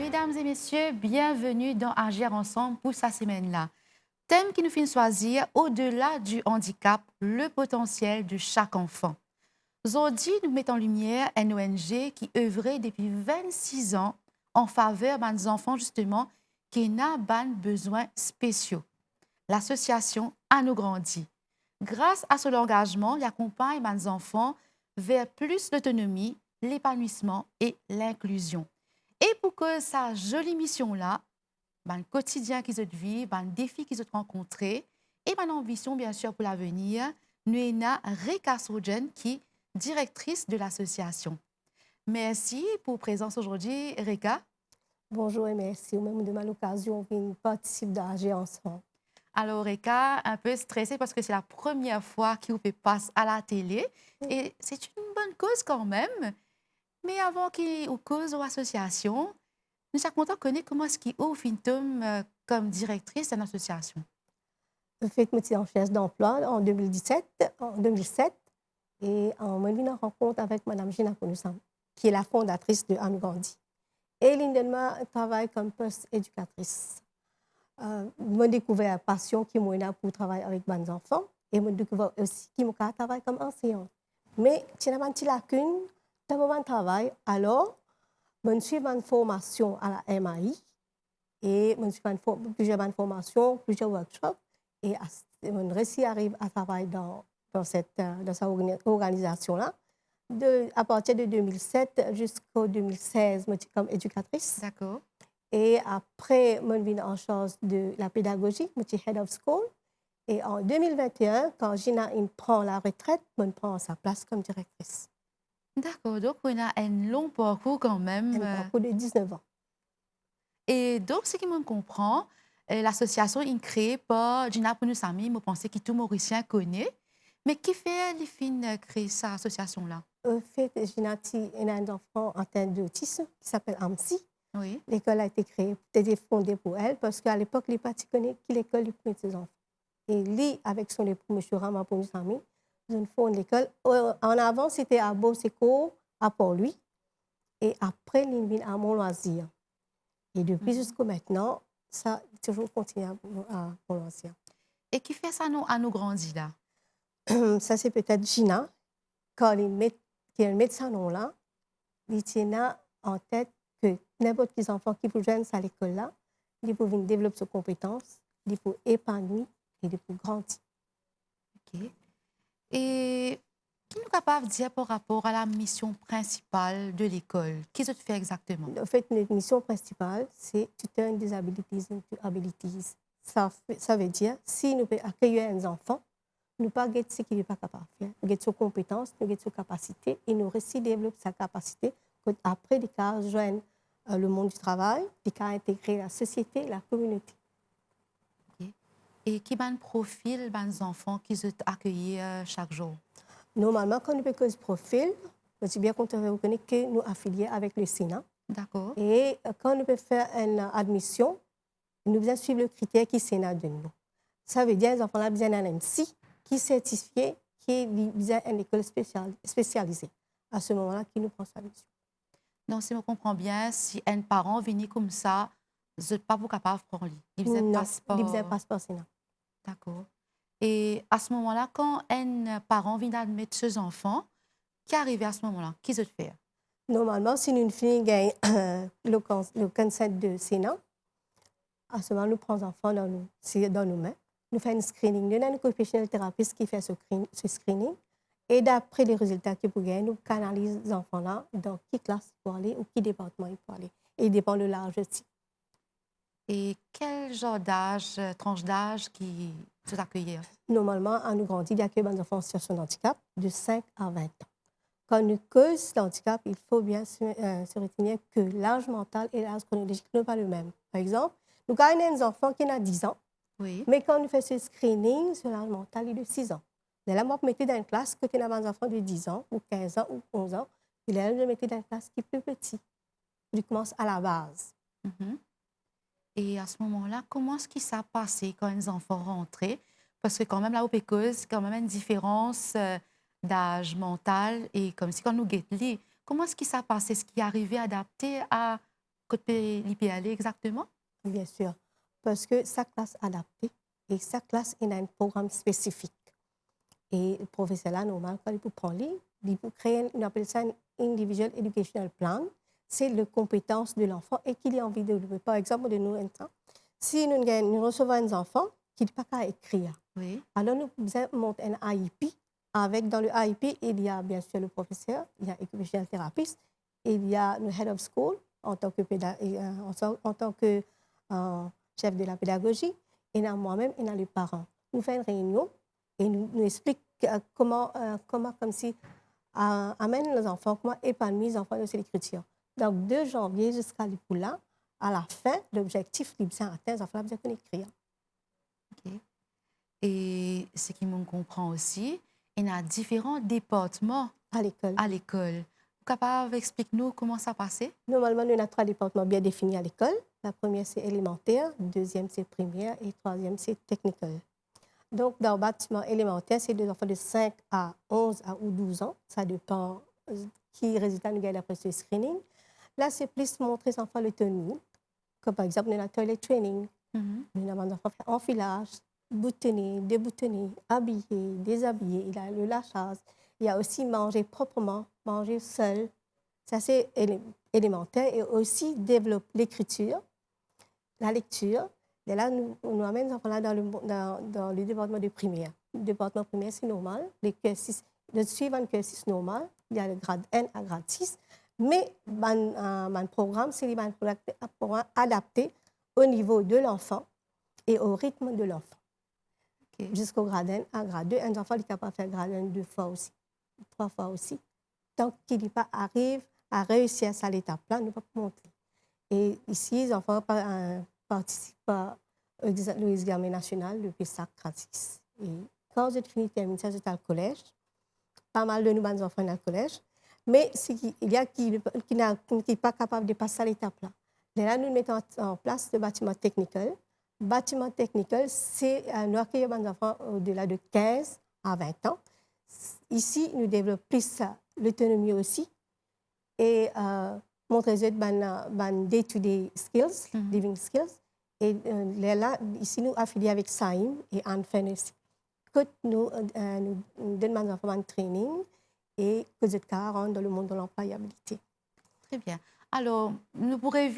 Mesdames et messieurs, bienvenue dans Agir ensemble pour sa semaine-là. Thème qui nous fait choisir, au-delà du handicap, le potentiel de chaque enfant. Aujourd'hui, nous mettons en lumière une ONG qui œuvrait depuis 26 ans en faveur des enfants justement qui n'ont pas besoins spéciaux. L'association À nous grandit. Grâce à son engagement, il accompagne les enfants vers plus d'autonomie, l'épanouissement et l'inclusion. Et pour que sa jolie mission-là, le quotidien qu'ils ont vécu, le défi qu'ils ont rencontré et mon ambition, bien sûr, pour l'avenir, nous avons Reka Sojen, qui est directrice de l'association. Merci pour votre présence aujourd'hui, Reka. Bonjour et merci. Au même de l'occasion, on participe d'Agir ensemble. Alors, Reka, un peu stressée parce que c'est la première fois qu'il vous fait passe à la télé. Et c'est une bonne cause quand même. Mais avant qu'il ou cause ou association, nous sommes contents de connaître comment est-ce qu'il ouvre une comme directrice d'une association. Je fais que je en recherche d'emploi en 2007 et on eu une rencontre avec Mme Gina Konusam, qui est la fondatrice de Anne Gandhi. Et Lindenma travaille comme post-éducatrice. J'ai découvert la passion qui m'a pour travailler avec les enfants et j'ai découvert aussi qui m'a travaillé comme enseignante. Mais il y a une petite lacune dans mon travail. Alors, je suis en formation à la MAI et je suis plusieurs formations, plusieurs workshops. Et mon récit arrive à travailler dans cette organisation-là. À partir de 2007 jusqu'en 2016, je suis comme éducatrice. D'accord. Et après, je suis en charge de la pédagogie, je suis head of school. Et en 2021, quand Gina prend la retraite, je prends sa place comme directrice. D'accord, donc on a un long parcours quand même. Un parcours de 19 ans. Et donc, ce qui me comprend, l'association est créée par Gina Pounoussami, je pense que tout Mauricien connaît. Mais qui fait les fins créer cette association-là? En fait, Gina a un enfant atteint d'autisme qui s'appelle AMSI. Oui. L'école a été créée, a été fondée pour elle, parce qu'à l'époque, les partis connaissaient qui l'école du ses enfants. Et lui, avec son époux, M. Rama Pounoussami, ils ont fondé l'école. En avant, c'était à Boseco, à Port-Louis. Et après, il à Mont-Loisir. Et depuis jusqu'à maintenant, ça a toujours continué à Mont-Loisir. Et qui fait ça à nous grandir là? Ça, c'est peut-être Gina. Quand il met ce nom-là, il tient en tête que n'importe quel enfant qui peut joindre à l'école-là, il peut développer ses compétences, il peut épanouir et il peut grandir. OK. Et qui nous est capable de dire par rapport à la mission principale de l'école? Qu'est-ce que tu fais exactement? En fait, notre mission principale, c'est to turn disabilities into abilities. Ça veut dire, si nous pouvons accueillir un enfant, nous ne pas guetter ce qu'il n'est pas capable de faire. Nous guetter ses compétences, nous guetter ses capacités et nous réussir à développer sa capacité après les cas joindre le monde du travail, les cas intégrer la société, la communauté. Okay. Et qui est le profil des enfants qui sont accueillis chaque jour? Normalement, quand nous faisons ce profil, je suis bien content de reconnaître que nous affiliés avec le Sénat. D'accord. Et quand nous pouvons faire une admission, nous devons suivre le critère qui est Sénat de nous. Ça veut dire que les enfants ont besoin d'un MC qui est certifié, qui est besoin d'une école spécialisée. À ce moment-là, qui nous prend sa mission. Donc, si je comprends bien, si un parent vient comme ça, vous n'êtes pas capable de prendre lui. Il besoin un passeport. Non, il besoin un passeport Sénat. D'accord. Et à ce moment-là, quand un parent vient admettre ses enfants, qui arrive à ce moment-là? Qu'est-ce que tu fais? Normalement, si une fille gagne le consent de Sénat, à ce moment, nous prenons les enfants dans nos mains. Nous faisons un screening. Nous avons un occupational thérapeute qui fait ce screening. Et d'après les résultats qu'il peut gagner, nous canalisons les enfants-là dans quelle classe ils peuvent aller ou quel département ils peuvent aller. Et il dépend de l'âge aussi. Et quel genre d'âge, tranche d'âge qui sont accueillis? Normalement, à nous grandir, il y a que les enfants en situation de handicap de 5 à 20 ans. Quand nous causons l'handicap, il faut bien se retenir que l'âge mental et l'âge chronologique ne sont pas le même. Par exemple, nous avons un enfant qui a 10 ans, Oui. mais quand nous faisons ce screening sur l'âge mental, il est de 6 ans. Là, moi, je mettais dans une classe que tu as un enfant de 10 ans, ou 15 ans, ou 11 ans. Puis là, je mettais dans une classe qui est plus petite. Il commence à la base. Mhm. Et à ce moment-là, comment est-ce que ça a passé quand les enfants rentraient? Parce que quand même, là, au Pécose, c'est quand même une différence d'âge mental. Et comme si quand nous guettons, comment est-ce que ça a passé? Est-ce qu'il est arrivé à adapter à côté il peut aller exactement? Bien sûr, parce que chaque classe est adaptée et chaque classe a un programme spécifique. Et le professeur là, normal, quand il peut prendre, il peut créer, on appelle ça un individual educational plan. C'est les compétences de l'enfant et qu'il a envie de développer. Par exemple, de nous, un temps, si nous recevons un enfant qui n'est pas qu'à écrire, Oui. alors nous montons un IEP. Avec, dans le IEP, il y a bien sûr le professeur, il y a educational therapist, il y a le head of school en tant que, chef de la pédagogie, et moi-même, et les parents. Nous faisons une réunion et nous expliquons comment comme si, amène les enfants, comment épanouir les enfants de cette écriture. Donc, de janvier jusqu'à là, à la fin, l'objectif, c'est atteindre, les enfants doivent écrire. OK. Et ce qui me comprend aussi, il y a différents départements À l'école. à l'école. Capable d'expliquer-nous comment ça passait? Normalement, nous avons 3 départements bien définis à l'école. La première, c'est élémentaire, deuxième, c'est primaire et troisième, c'est technical. Donc, dans le bâtiment élémentaire, c'est des enfants de 5 à 11 ou 12 ans. Ça dépend qui résultat nous gagne après ce screening. Là, c'est plus montrer aux enfants l'autonomie. Comme par exemple, nous avons toilet training. Nous avons des enfants faire enfilage, boutonner, déboutonner, habiller, déshabiller. Il y a le lâchage. Il y a aussi manger proprement, manger seul. Ça, c'est élémentaire. Et aussi développer l'écriture, la lecture. Et là, nous amène les enfants là dans le département de primaire. Le département primaire, c'est normal. Le suivant cursus normal, il y a le grade 1 à grade 6. Mais mon programme, c'est un programme adapté au niveau de l'enfant et au rythme de l'enfant. Okay. Jusqu'au grade 1 à grade 2. Un enfant est capable de faire grade 1 2 fois aussi, 3 fois aussi. Tant qu'il n'est pas arrive à réussir à cette étape-là, ne peut pas monter. Et ici, les enfants participent à l'examen national, le PESAC gratis. Et quand j'ai fini de terminer ça, j'étais au collège. Pas mal de nous, enfants dans le collège. Mais il y a qui n'est pas capable de passer à l'étape-là. Là, nous mettons en place le bâtiment technique. Le bâtiment technique, c'est nous accueillons des enfants au-delà de 15 à 20 ans. Ici, nous développons plus l'autonomie aussi et montrer les day-to-day skills, living skills. Et là, ici, nous affiliés avec Saïm et Anne Fennes. Que nous donnons aux enfants un training et que vous êtes rentrent dans le monde de l'employabilité. Très bien. Alors, nous pourrions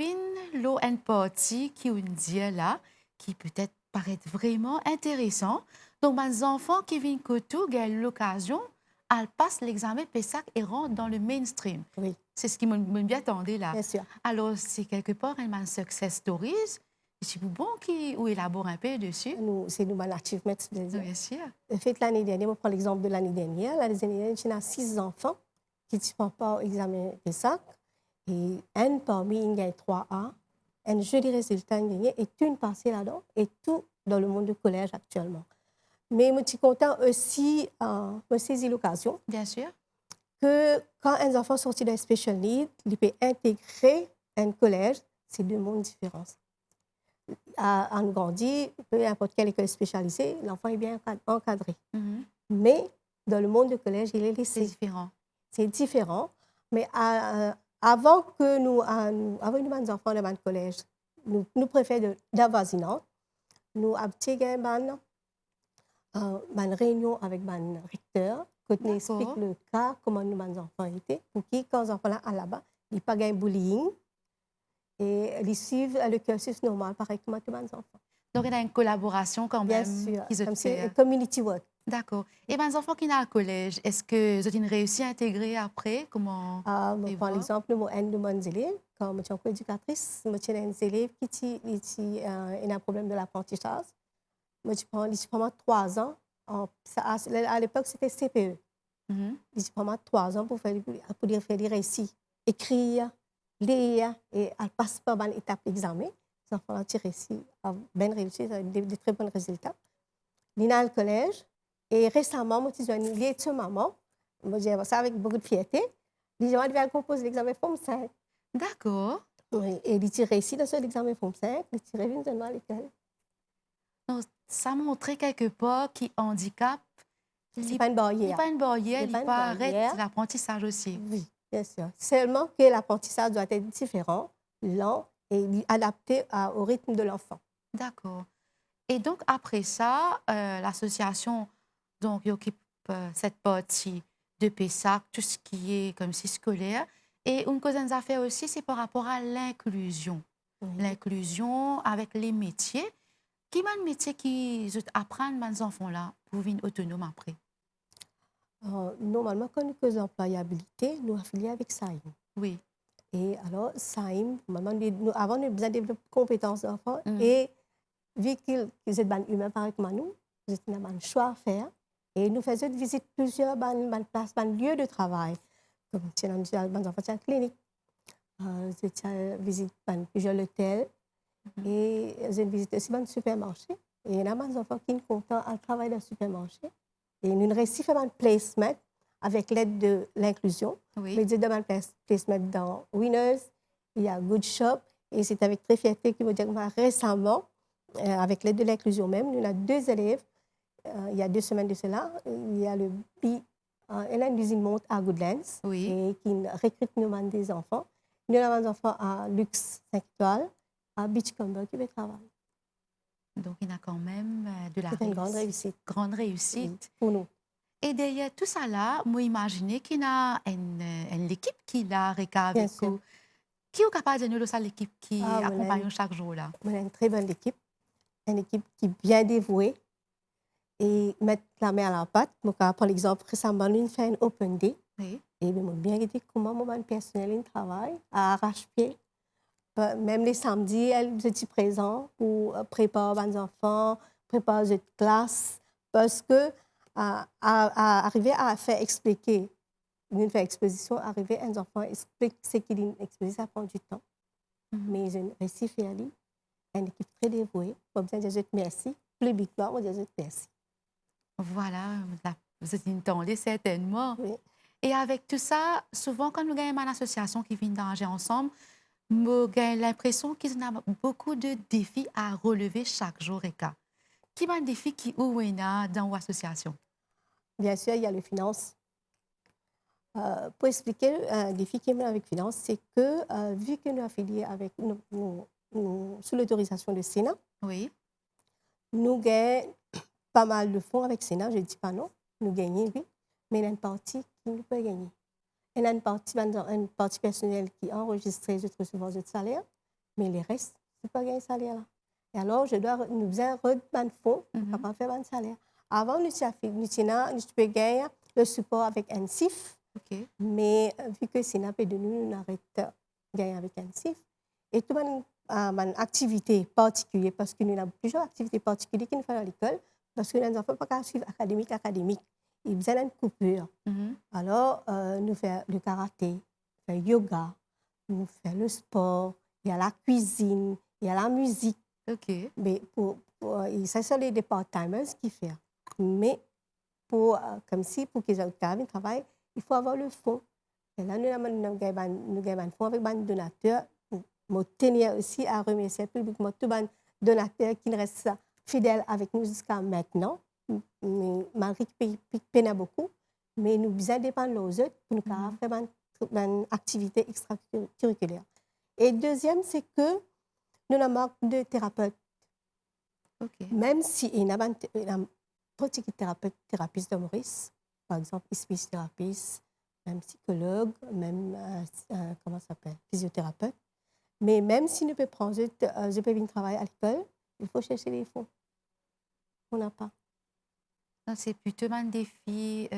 voir une partie qui nous dit là, qui peut-être paraît vraiment intéressant. Donc, les enfants qui viennent que tout ont l'occasion, elles passent l'examen PESAC et rentrent dans le mainstream. Oui. C'est ce qui me bien attendait là. Bien sûr. Alors, c'est quelque part une success stories. C'est bon qui élabore un peu dessus. C'est nous achievements. Bien sûr. En fait, l'année dernière, on prend l'exemple de l'année dernière. L'année dernière, il y a 6 enfants qui ne font pas l'examen PESAC. Et un parmi, il y a 3A. Un joli résultat, il y a et une passée là-dedans, et tout dans le monde du collège actuellement. Mais je suis content aussi de saisir l'occasion. Bien sûr. Que quand un enfant sorti d'un special need, il peut intégrer un collège, c'est 2 mondes différents. À Nougandie, peu importe quelle école spécialisée, l'enfant est bien encadré. Mais dans le monde du collège, il est laissé. C'est différent. C'est différent. Mais avant que nous les enfants dans le collège, nous préférons d'avoisinant. Nous avons une réunion avec le recteur, que nous explique le cas, comment nos enfants étaient, pour que quand les enfants sont là-bas, ils n'ont pas de bullying et ils suivent le cursus normal, pareil comme tous les enfants. Donc, il y a une collaboration quand même. Bien sûr, c'est community work. D'accord. Et les enfants qui sont au collège, est-ce que vous avez réussi à intégrer après? Comment Par exemple, un de mes élèves, quand je suis éducatrice, j'ai un élève qui a un problème de l'apprentissage. Je prends 3 ans. À l'époque, c'était CPE. Je prends 3 ans pour faire des récits, écrire, lire, et elle passe par une étape d'examen. Les enfants ont réussi à bien réussir, de très bons résultats. Il est au collège. Et récemment, je suis liée de maman. J'ai ça avec beaucoup de fierté. Je vais composer l'examen Forme 5. D'accord. Oui, et il a réussi dans l'examen Forme 5. Il a réussi à l'école. Donc, ça montrait quelque part qu'il handicap. Il n'y a pas une barrière. Il n'y a pas une barrière, il n'y a pas arrête l'apprentissage aussi. Oui, bien sûr. Seulement que l'apprentissage doit être différent lent et adapté au rythme de l'enfant. D'accord. Et donc, après ça, l'association donc, il occupe cette partie de PESAC, tout ce qui est comme si scolaire. Et une chose qu'on a fait aussi, c'est par rapport à l'inclusion. Oui. L'inclusion avec les métiers. Qui est le métier qui apprennent les enfants-là pour devenir autonomes après? Normalement, quand nous faisons employabilité, nous affilions avec SAIM. Oui. Et alors, SAIM, avant, nous avons besoin de développer des compétences d'enfants. Mhm. Et vu qu'ils sont des humains pareils que nous, nous avons un choix à faire. Et nous faisons visiter plusieurs places, lieux de travail. Comme des enfants dans la clinique, je visite plusieurs hôtels. Mhm. Et je visite aussi dans le supermarché. Et il y a des enfants qui sont contents à travailler dans le supermarché. Et nous réussissons à faire un placement avec l'aide de l'inclusion. Oui. Mais nous avons un placement dans Winners, il y a Good Shop. Et c'est avec très fierté que vous dire que récemment, avec l'aide de l'inclusion même, nous avons 2 élèves. Il y a 2 semaines de cela, il y a le elle a une usine monte à Goodlands Oui. et qui recrute nous des enfants. Nous avons des enfants à Luxe 5 étoiles, à Beachcomber qui veut travailler. Donc, il y a quand même de la C'est une grande réussite. Grande réussite. Oui, pour nous. Et derrière tout ça là, moi imaginez qu'il y a une équipe qui l'a avec Bien sûr. vous. Qui est capable de nous dire l'équipe qui Ah, accompagne chaque jour là? On a une très bonne équipe. Une équipe qui est bien dévouée et mettre la main à la pâte. Par exemple, récemment, nous avons fait un open day. Oui. Et nous avons bien dit comment mon personnel travaille à arrache-pied. Même les samedis, je suis présent pour préparer les enfants, préparer les classes. Parce que arriver à faire expliquer, une faire exposition, arriver à un enfant explique ce qu'il est exposé, ça prend du temps. Mais je réussis à faire une équipe très dévouée. Je vous dire merci. Publiquement, je vous dire merci. Voilà, vous êtes entendez certainement. Oui. Et avec tout ça, souvent quand nous gagnons une association qui vient d'arranger ensemble, nous avons l'impression qu'il y a beaucoup de défis à relever chaque jour. Qui est un défi qui est dans l'association? Bien sûr, il y a les finances. Pour expliquer un défi qui est avec finance, c'est que vu que nous affiliés avec sous l'autorisation de Sénat, Oui. nous gagnons pas mal de fonds avec Sénat, je ne dis pas non, nous gagnons, oui, mais il y a une partie qui nous peut gagner. Il y a une partie personnelle qui est enregistrée, je recevoir de salaire, mais les restes, je ne peux pas gagner ce salaire-là. Et alors, nous faisons un fonds pour pas faire un salaire. Avant, nous peux gagner le support avec un CIF. Okay. Mais vu que Sénat peut de nous, nous arrête de gagner avec un CIF. Et toute une activité particulière, parce que nous avons plusieurs activités particulières qui nous font à l'école, parce que les enfants ne peuvent pas suivre académique. Ils ont besoin d'une coupure. Alors, nous faisons le karaté, nous faisons le yoga, nous faisons le sport, il y a la cuisine, il y a la musique. Okay. Mais ça, sont des part-timers qui font. Mais pour qu'ils aient un travail, il faut avoir le fonds. Et là, nous avons un fonds avec un donateur. Je tenir aussi à remercier publiquement tous les donateurs qui restent fidèles avec nous jusqu'à maintenant. Malgré qu'ils peinent beaucoup, mais nous besoin dépendre aux autres pour nous faire une activité extracurriculaire. Et deuxième, c'est que nous avons manque de thérapeutes. Okay. Même si il y a un thérapeute de Maurice, par exemple, speech thérapeute, même psychologue, même comment ça s'appelle, physiothérapeute. Mais même si nous pouvons prendre, je peux venir travailler à l'école, il faut chercher les fonds. On n'a pas. C'est plutôt un défi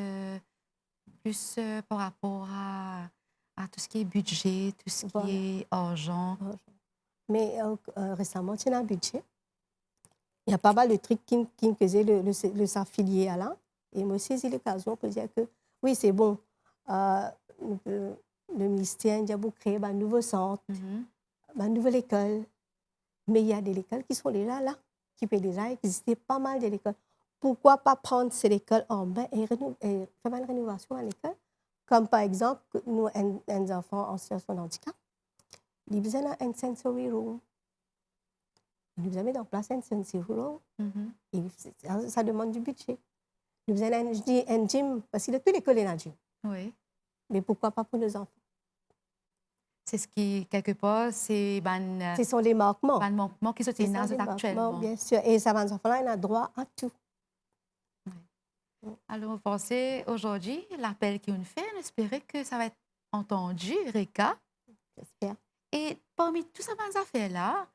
plus par rapport à tout ce qui est budget, tout ce qui est argent. Mais récemment, tu as un budget. Il y a pas mal de trucs qui faisaient le s'affilier à là. Et moi aussi, j'ai l'occasion pour dire que oui, c'est bon. Le ministère a créé un nouveau centre, une nouvelle école. Mais il y a des écoles qui sont déjà là, qui peuvent déjà exister, pas mal d'écoles. Pourquoi pas prendre ces écoles en main et faire une rénovation à l'école? Comme par exemple, nous, un enfant en situation de handicap, ils ont besoin d'un sensory room. Nous avons mis en place un sensory room. Et ça demande du budget. Nous avons un gym, parce que tous l'école est un gym. Oui. Mais pourquoi pas pour nos enfants? C'est ce qui, quelque part, c'est Ce sont les manquements. ban manquement qui sont Ce sont ténants les manquements, actuellement. bien sûr. Et ça, les enfants-là, ils ont droit à tout. Ouais. Mm. Alors, vous pensez aujourd'hui, l'appel qu'on fait, on espérait que ça va être entendu, Reka. J'espère. Et parmi toutes ces bonnes affaires-là,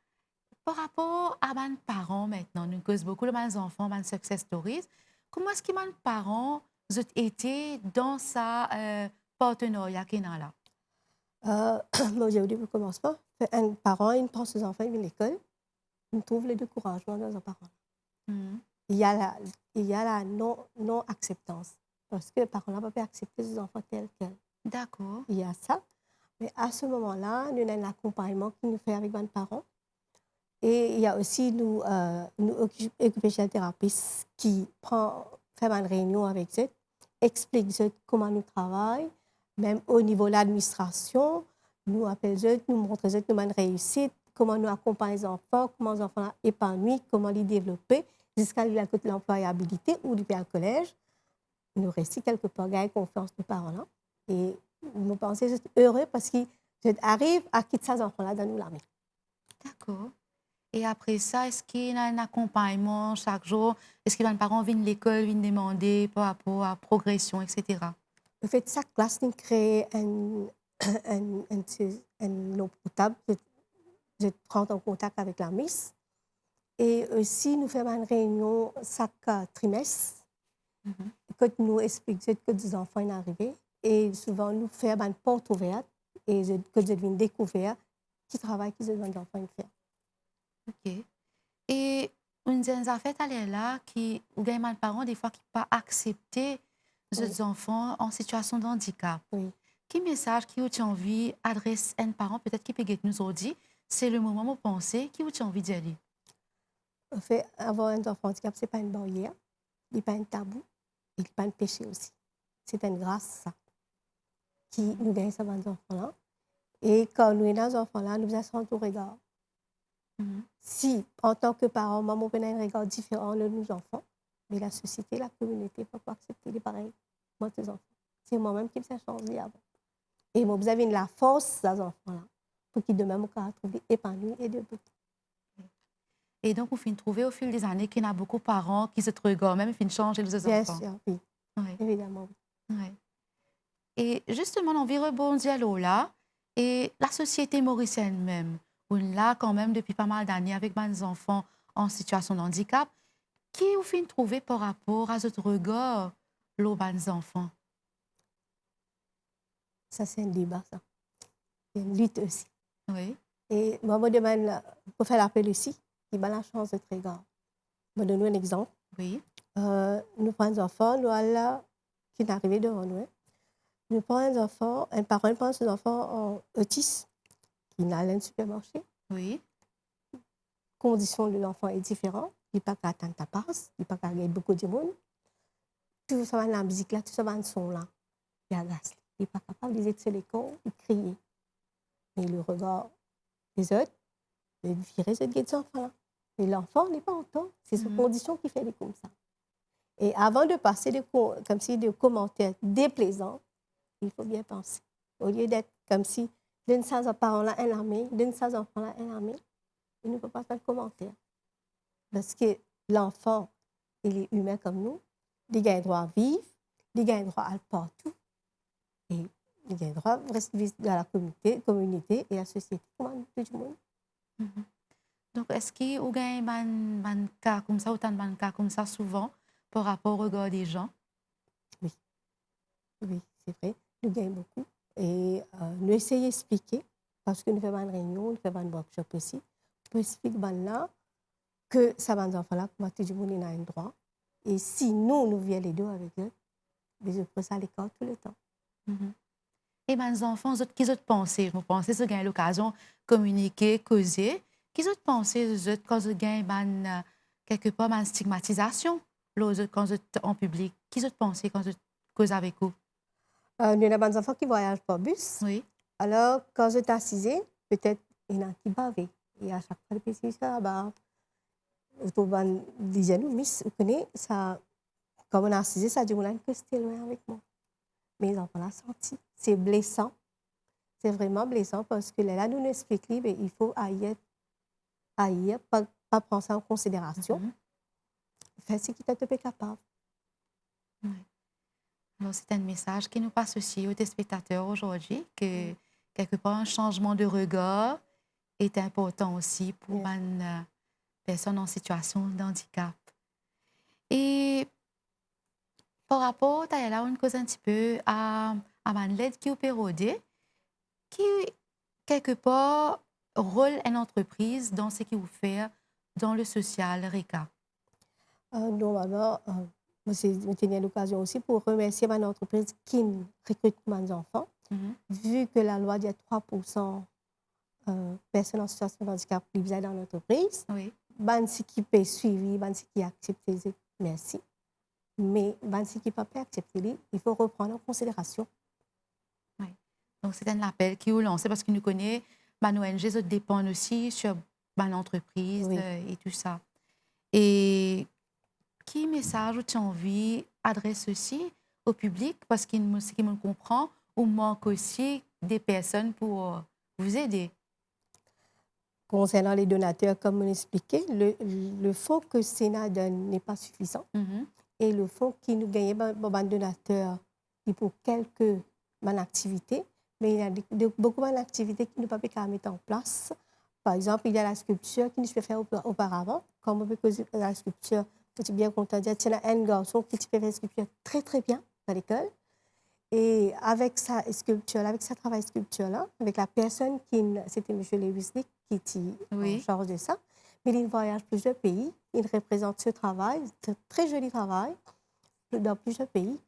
par rapport à mes parents maintenant, nous causons beaucoup de mes enfants, mes success stories. Comment est-ce que mes parents ont été dans sa partenariat qu'il y a là? Moi, aujourd'hui, pour commencement, un parent, il prend ses enfants, il vient à l'école, il trouve le découragement dans leurs parents. Mhm. Il y a la non-acceptance. Parce que les parents ne peuvent pas accepter ses enfants tels quels. D'accord. Il y a ça. Mais à ce moment-là, nous avons l'accompagnement qu'il nous fait avec nos parents. Et il y a aussi nous occupational thérapeutes qui fait une réunion avec eux, explique eux comment nous travaillons, même au niveau de l'administration, nous appelons eux, nous montrons eux comment nous réussite, comment nous accompagnons les enfants, comment les enfants épanouis, comment les développer, jusqu'à l'employabilité ou du au collège. Nous restons quelque part gagner confiance de parents-là. Et nous pensons heureux parce qu'ils arrivent à quitter ces enfants-là dans nous la main. D'accord. Et après ça, est-ce qu'il y a un accompagnement chaque jour? Est-ce que les parents viennent à l'école, viennent demander par rapport à la progression, etc.? En fait, chaque classe nous crée un nom portable. Je prends en contact avec la Miss. Et aussi, nous faisons une réunion chaque trimestre. Mhm. Quand nous expliquons que des enfants sont arrivés. Et souvent, nous faisons une porte ouverte. Et que je viens découvrir qui travaille, qui les enfants font. OK. Et une des affaires là qui ou bien mal parents des fois qui pas accepter Oui. les enfants en situation de handicap. Oui. Quel message qui tu envie adresse à un parent peut-être qui peut nous aujourd'hui, c'est le moment de penser qui tu envie d'y aller. En fait, avoir un enfant handicap, ce n'est pas une barrière, ce n'est pas un tabou, et ce n'est pas un péché aussi. C'est une grâce, ça, qui nous gagne ces enfants-là. Et quand nous sommes dans ces enfants-là, nous avons un regard. Mhm. Si, en tant que parent, maman a un regard différent de nos enfants, mais la société, la communauté ne peut pas accepter les pareils. Moi, tes enfants. C'est moi-même qui me suis changé avant. Et moi, vous avez la force, ces enfants-là, pour qu'ils demain me trouver épanouis et de beauté. Et donc, on finit de trouver au fil des années qu'il y a beaucoup de parents qui se regardent, même ils finissent de changer les Bien enfants. sûr, oui. Ouais. Évidemment. Ouais. Et justement, on vit rebondir là, et la société mauricienne même, on l'a quand même depuis pas mal d'années avec mes enfants en situation de handicap, qui vous fait trouver par rapport à ce regard, les bons enfants? Ça, c'est un débat, ça. C'est une lutte aussi. Oui. Et moi, je demande, pour faire l'appel aussi, il a la chance d'être égard. Je vais donner un exemple. Oui. Nous prenons un enfant, nous allons, qui est arrivé devant nous. Nous prenons un enfant, un parent prend ses enfants en autisme, qui n'a pas un supermarché. Oui. Condition de l'enfant est différente. Il n'est pas qu'à attendre ta passe, il n'est pas qu'à gagner beaucoup de monde. Tout ça va dans la musique là, tout ça va dans le son là. Il agace. Il n'est pas capable de dire l'école, il crie. Mais le regard des autres, de virer ce guet enfant là. Mais l'enfant n'est pas en temps. C'est sa condition qui fait des comme ça. Et avant de passer comme si des commentaires déplaisants, il faut bien penser. Au lieu d'être comme si d'un de ces parents-là un armé, d'un de ces enfants-là un armé, il ne peut pas faire de commentaires. Parce que l'enfant, il est humain comme nous, il a le droit à vivre, il a le droit à aller partout, et il a le droit de rester dans la communauté et la société, comme tout le monde. Mhm. Donc, est-ce qu'il y a un cas comme ça, autant de cas comme ça souvent par rapport au regard des gens? Oui, oui, c'est vrai, nous gagnons beaucoup. Et nous essayons d'expliquer, parce que nous faisons une réunion, nous faisons un workshop aussi, pour expliquer là que ça va enfants-là, comme tout le monde a un droit. Et si nous viens les deux avec eux, mais je prends ça à l'écart tout le temps. Mhm. Et mes enfants, qui ont pensé? Vous pensez qu'ils ont l'occasion de communiquer, causer? Qui ont pensé quand ils ont quelque part une stigmatisation quand ils sont en public? Qui ont pensé quand ils causent avec vous? Nous avons des enfants qui voyagent par bus. Oui. Alors, quand je t'assisais, peut-être il y en a qui bavaient. Et à chaque fois, les petits, ça, bah, on disait, nous, Miss, vous connaissez, ça, comme on a assisé, ça dit, on a que c'était loin avec moi. Mes enfants l'ont senti. C'est blessant. C'est vraiment blessant parce que là, nous expliquons, mais il faut haïr, pas prendre ça en considération. Mhm. Faire ce qui t'est capable. Oui. Alors, c'est un message qui nous passe aussi aux téléspectateurs aujourd'hui, que quelque part, un changement de regard est important aussi pour Yes. une personne en situation de handicap. Et par rapport à là, on cause un petit peu à l'aide qui est opérée, qui quelque part rôle une entreprise dans ce qui vous fait dans le social, Rika. Normalement, je tenais l'occasion aussi pour remercier mon entreprise qui recrute mes enfants. Mhm. Vu que la loi dit 3% personnes en situation de handicap qui viennent dans l'entreprise, Oui. ban si qui peut suivre, ban si qui accepte, merci. Mais ban si qui peut pas accepter, il faut reprendre en considération. Oui. Donc, c'est un appel qui est lancé parce qu'il nous connaît. Nos ONG dépendent aussi sur l'entreprise Oui. Et tout ça. Et qui message tu as envie adresse aussi au public parce qu'il me comprend ou manque aussi des personnes pour vous aider. Concernant les donateurs, comme on expliquait, le fonds que le Sénat donne n'est pas suffisant. Mhm. Et le fonds qui nous gagne, les donateurs, il pour quelques activités, mais il y a beaucoup d'activités qui ne peuvent pas mettre en place. Par exemple, il y a la sculpture qui ne se peut faire auparavant. Comme on peut causer la sculpture, je suis bien content de dire qu'il y a un garçon qui peut faire la sculpture très très bien à l'école. Et avec sa sculpture, avec sa travail sculpture-là, avec la personne c'était M. Lewisnik qui était en Oui. charge de ça, mais il voyage plusieurs pays, il représente ce travail, ce très joli travail, dans plusieurs pays.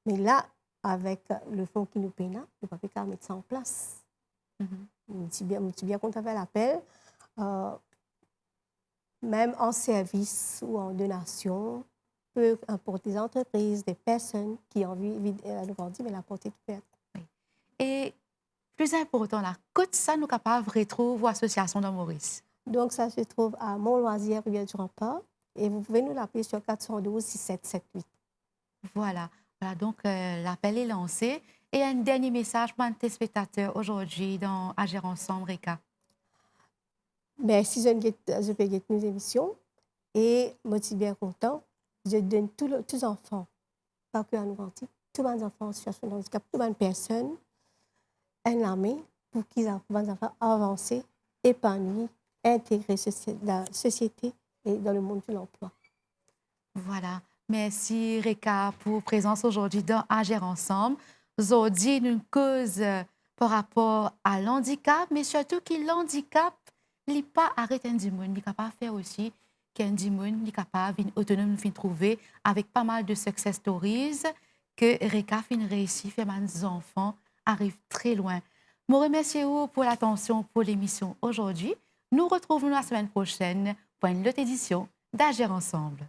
Mais là, avec le fonds qui nous paye, on ne peut pas mettre ça en place. Mhm. Je suis bien content de l'appel. Même en service ou en donation, pour des entreprises, des personnes qui ont envie de grandir, mais la porte est ouverte. Oui. Et plus important, là, quand ça nous capable de retrouver l'association de Maurice. Donc, ça se trouve à Mont-Loisir, Rivière-du-Rempart. Et vous pouvez nous l'appeler sur 412 6778. Voilà. Voilà, donc l'appel est lancé. Et un dernier message pour un téléspectateur aujourd'hui dans Agir ensemble, Rika. Merci, je peux gagner nos émissions. Et moi, je suis bien content. Je donne tous les enfants, pas que à nous grandir, tous les enfants en situation de handicap, toutes les personnes, un armée pour qu'ils avancent, avancer, épanouir, intégrer la société et dans le monde de l'emploi. Voilà. Merci, Rika, pour votre présence aujourd'hui dans Agir ensemble. Aujourd'hui, une cause par rapport à l'handicap, mais surtout que l'handicap n'est pas arrêté du monde. Il est capable de faire aussi qu'un du monde est capable autonome de trouver avec pas mal de success stories que Rika fin réussi faire mes enfants arrivent très loin. Je remercie vous pour l'attention pour l'émission aujourd'hui. Nous retrouvons la semaine prochaine pour une autre édition d'Agir ensemble.